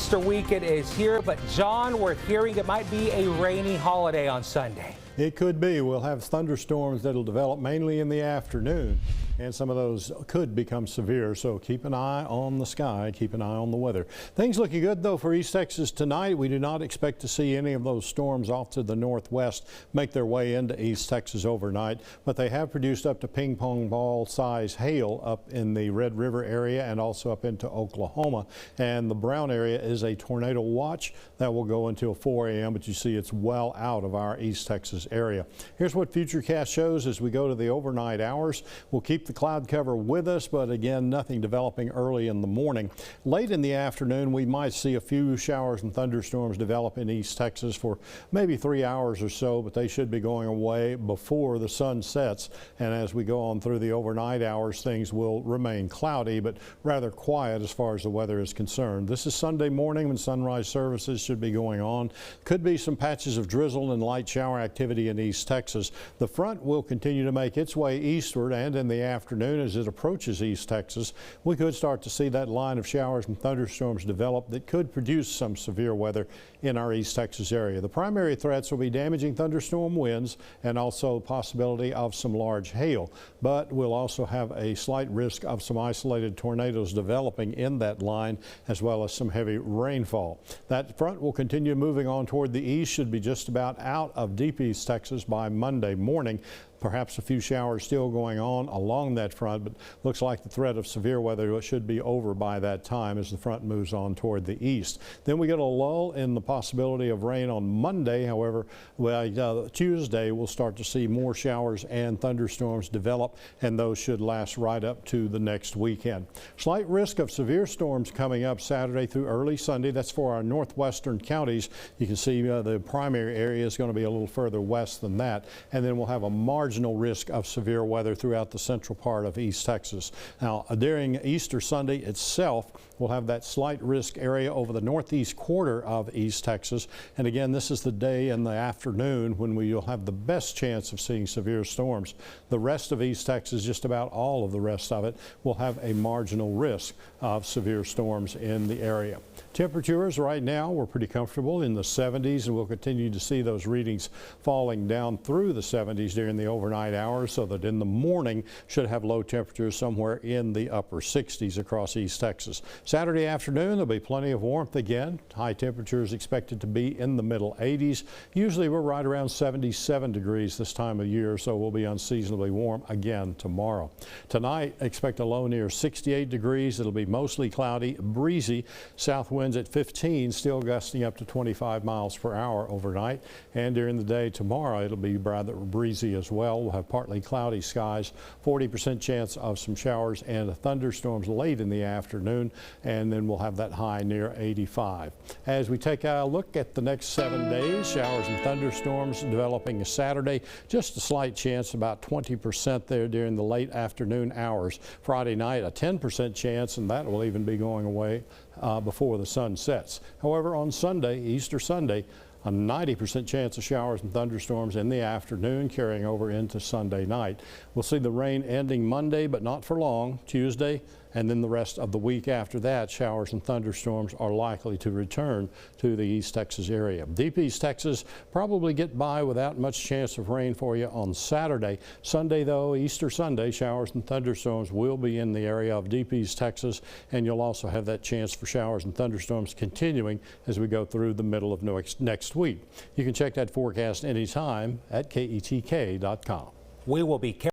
Easter weekend is here, but John, we're hearing it might be a rainy holiday on Sunday. It could be. We'll have thunderstorms that'll develop mainly in the afternoon, and some of those could become severe, so keep an eye on the sky, keep an eye on the weather. Things looking good though for East Texas tonight. We do not expect to see any of those storms off to the northwest make their way into East Texas overnight, but they have produced up to ping pong ball size hail up in the Red River area and also up into Oklahoma, and the Brown area is a tornado watch that will go until 4 a.m., but you see it's well out of our East Texas area. Here's what Futurecast shows as we go to the overnight hours. We'll keep the cloud cover with us, but again, nothing developing early in the morning. Late in the afternoon, we might see a few showers and thunderstorms develop in East Texas for maybe 3 hours or so, but they should be going away before the sun sets. And as we go on through the overnight hours, things will remain cloudy, but rather quiet as far as the weather is concerned. This is Sunday morning when sunrise services should be going on. Could be some patches of drizzle and light shower activity in East Texas. The front will continue to make its way eastward, and in the afternoon as it approaches East Texas, we could start to see that line of showers and thunderstorms develop that could produce some severe weather in our East Texas area. The primary threats will be damaging thunderstorm winds and also the possibility of some large hail, but we'll also have a slight risk of some isolated tornadoes developing in that line, as well as some heavy rainfall. That front will continue moving on toward the east, should be just about out of deep East Texas by Monday morning. Perhaps a few showers still going on along that front, but looks like the threat of severe weather should be over by that time as the front moves on toward the east. Then we get a lull in the possibility of rain on Monday. However, Tuesday we'll start to see more showers and thunderstorms develop, and those should last right up to the next weekend. Slight risk of severe storms coming up Saturday through early Sunday. That's for our northwestern counties. You can see the primary area is going to be a little further west than that, and then we'll have a marginal risk of severe weather throughout the central part of East Texas. Now, during Easter Sunday itself, we'll have that slight risk area over the northeast quarter of East Texas. And again, this is the day and the afternoon when we will have the best chance of seeing severe storms. The rest of East Texas, just about all of the rest of it, will have a marginal risk of severe storms in the area. Temperatures right now, we're pretty comfortable in the 70s, and we'll continue to see those readings falling down through the 70s during the overnight hours, so that in the morning should have low temperatures somewhere in the upper 60s across East Texas. Saturday afternoon, there'll be plenty of warmth again. High temperatures expected to be in the middle 80s. Usually we're right around 77 degrees this time of year, so we'll be unseasonably warm again tomorrow. Tonight, expect a low near 68 degrees. It'll be mostly cloudy, breezy. South winds at 15, still gusting up to 25 miles per hour overnight. And during the day tomorrow, it'll be rather breezy as well. We'll have partly cloudy skies, 40% chance of some showers and thunderstorms late in the afternoon, and then we'll have that high near 85. As we take a look at the next 7 days, showers and thunderstorms developing Saturday, just a slight chance, about 20% there during the late afternoon hours. Friday night, a 10% chance, and that will even be going away before the sun sets. However, on Sunday, Easter Sunday, a 90% chance of showers and thunderstorms in the afternoon carrying over into Sunday night. We'll see the rain ending Monday, but not for long. Tuesday, and then the rest of the week after that, showers and thunderstorms are likely to return to the East Texas area. Deep East Texas probably get by without much chance of rain for you on Saturday. Sunday, though, Easter Sunday, showers and thunderstorms will be in the area of Deep East Texas, and you'll also have that chance for showers and thunderstorms continuing as we go through the middle of next week. You can check that forecast anytime at KETK.com. We will be